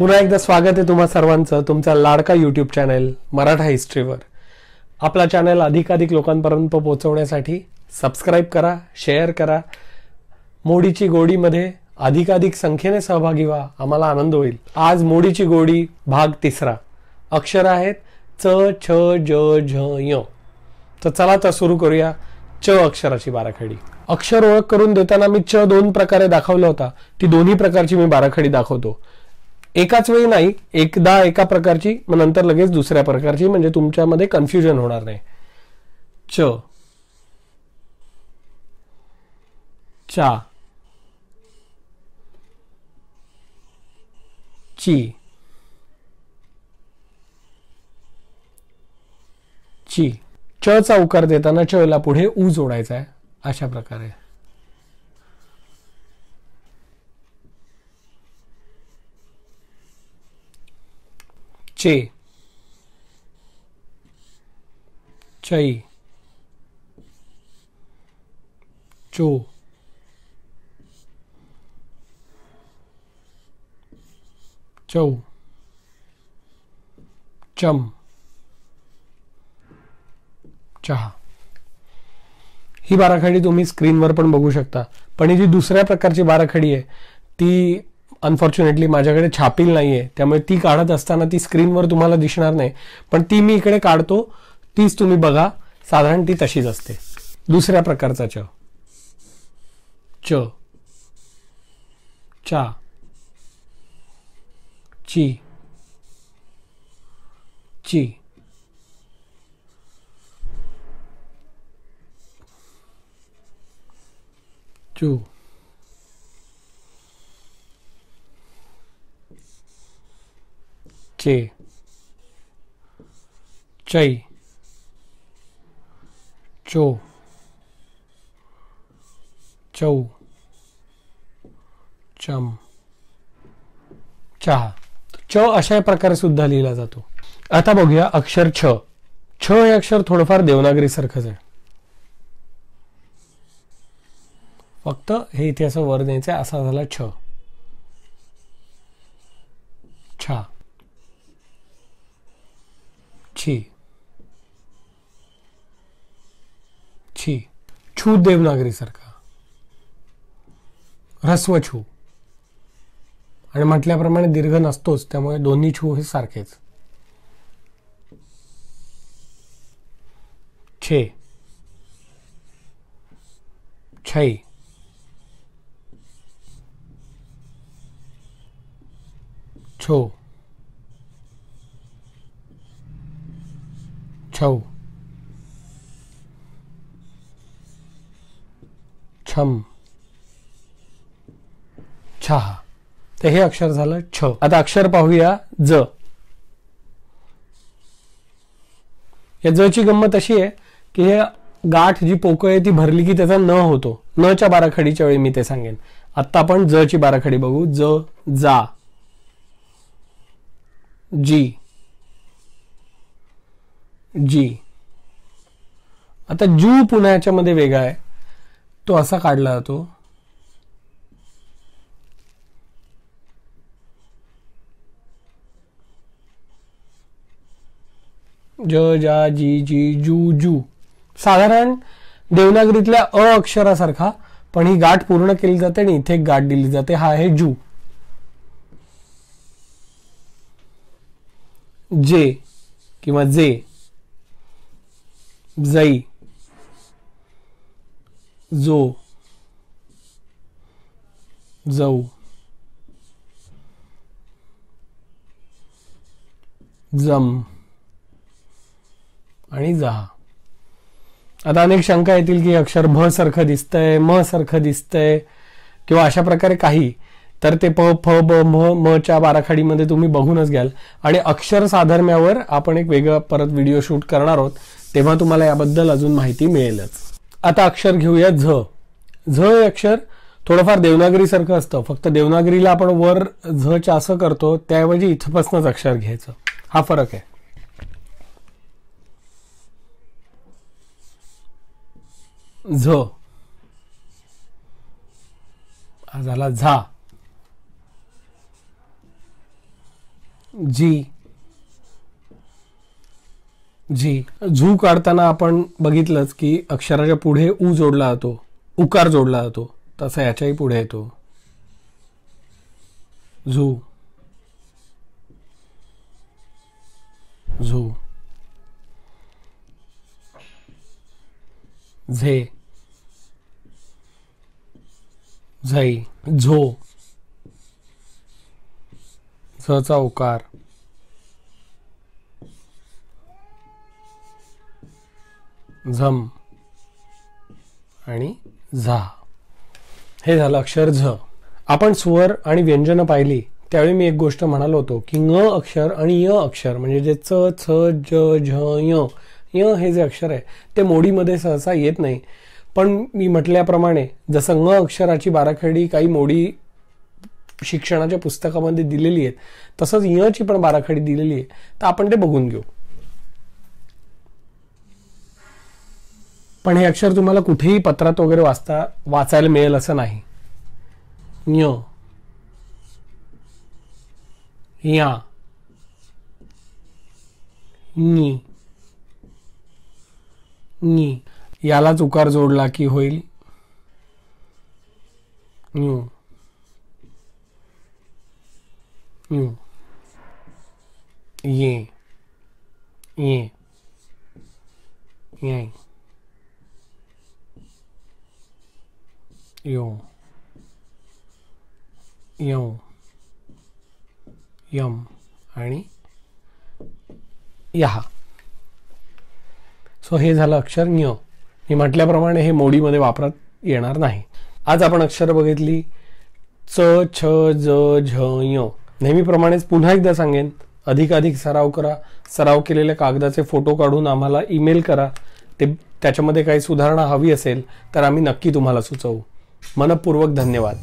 पुन्हा एकदा स्वागत आहे तुम्हा सर्वांचं तुमचा लाडका यूट्यूब चॅनल मराठा हिस्ट्रीवर। आपला चॅनल अधिकाधिक लोकांपर्यंत पोहोचवण्यासाठी सबस्क्राइब करा, शेअर करा। मोडीची गोडीमध्ये अधिकाधिक संख्येने सहभागी व्हा, आम्हाला आनंद होईल। आज मोडीची गोडी भाग 3 अक्षर आहेत च छ ज झ य। तर चला तर सुरू करूया च अक्षराची बाराखडी। अक्षर ओळख करून देताना मी च 2 प्रकारे दाखवला होता, ती दोन्ही प्रकारची मी बाराखडी दाखवतो। एकाच वेळी नाही, एकदा एका प्रकारची मग नंतर लगेच दुसऱ्या प्रकारची, म्हणजे तुमच्यामध्ये कन्फ्युजन होणार नाही। च चा ची ची। च चा उकार देताना च ला पुढे उ जोडायचा आहे अशा प्रकारे। चे चई चो चौ चम चहा। ही बाराखडी तुम्ही स्क्रीनवर पण बघू शकता, पण ही जी दुसऱ्या प्रकारची बाराखडी आहे ती अनफॉर्च्युनेटली माझ्याकडे छापील नाहीये, त्यामुळे ती काढत असताना ती स्क्रीनवर तुम्हाला दिसणार नाही, पण ती मी इकडे काढतो, तीच तुम्ही बघा। साधारण ती तशीच असते। दुसऱ्या प्रकारचा च च चा ची ची चू चे चई चो चौ चम चहा। च अशा प्रकारे सुद्धा लिहिला जातो। आता बघूया अक्षर छ। छ हे अक्षर थोडंफार देवनागरी सारखंच आहे, फक्त हे इथे असं वर द्यायचं, असा झाला छ। छा छी छी। छू देवनागरी सारखा, ह्रस्व छू, आणि म्हटल्याप्रमाणे दीर्घ नसतोच, त्यामुळे दोन्ही छू हे सारखेच। छे छै छो छौ छम छहा। तर हे अक्षर झालं छ। आता अक्षर पाहूया ज। या ज ची गंमत अशी आहे की हे गाठ जी पोकळ आहे ती भरली की त्याचा न होतो। न च्या बाराखडीच्या वेळी मी ते सांगेन। आता आपण ज ची बाराखडी बघू। ज जा जी जी। आता जू पुण्याच्या मध्ये वेगळा आहे, तो असा काढला जातो। ज जा जी जी जू जू। साधारण देवनागरीतल्या अ अक्षरासारखा, पण ही गाठ पूर्ण केली जाते आणि इथे एक गाठ दिली जाते, हा आहे जू। जे किंवा जे जई जो जऊ जम आणि जहा। आता अनेक शंका येतील की अक्षर भ सारखं दिसतंय, म सारखं दिसतंय किंवा अशा प्रकारे काही, तर ते प फ ब म च्या बाराखडीमध्ये तुम्ही बघूनच घ्याल। आणि अक्षर साधर्म्यावर आपण एक वेगळा परत व्हिडिओ शूट करणार आहोत, तेव्हा तुम्हाला याबद्दल अजून माहिती मिळेलच। आता अक्षर घेऊया झ। झ हे अक्षर थोडंफार देवनागरी सारखं असतं, फक्त देवनागरीला आपण वर झ च्या असं करतो, त्याऐवजी इथपासूनच अक्षर घ्यायचं, हा फरक आहे। झ हा झाला झा। जी, जी. झू काढताना आपण बघितलंच की अक्षराच्या पुढे उ जोडला जातो, उकार जोडला जातो. तसा याच्याही पुढे येतो झू. झू. झे, झई. झो, झचा उकार. झम आणि झा. हे झालं अक्षर झ. आपण स्वर आणि व्यंजन पाहिली त्यावेळी मी एक गोष्ट म्हणालो होतो की ङ अक्षर आणि य अक्षर म्हणजे जे च, छ, ज, झ, य, य हे जे अक्षर आहे ते मोडीमध्ये सहसा येत नाही. पण मी म्हटल्याप्रमाणे जसं ङ अक्षराची बाराखडी काही मोडी शिक्षणाच्या पुस्तकामध्ये दिलेली आहेत, तसंच यची पण बाराखडी दिलेली आहे. तर आपण ते बघून घेऊ. पण हे अक्षर तुम्हाला कुठेही पत्रात वगैरे वाचायला मिळेल असं नाही. ञ, या, नी, नी. यालाच उकार जोडला की होईल न्यू, न्यू. ये, ये, ये, यो, यौ, यम आणि यहा. सो हे झालं अक्षर ञ. मी म्हटल्याप्रमाणे हे मोडीमध्ये वापरात येणार नाही. आज आपण अक्षर बघितली च, छ, ज, झ, य. नेहमीप्रमाणेच पुन्हा एकदा सांगेन, अधिकाधिक सराव करा. सराव केलेल्या कागदाचे फोटो काढून आम्हाला ईमेल करा. त्याच्यामध्ये काही सुधारणा हवी असेल तर आम्ही नक्की तुम्हाला सुचवू. मनपूर्वक धन्यवाद.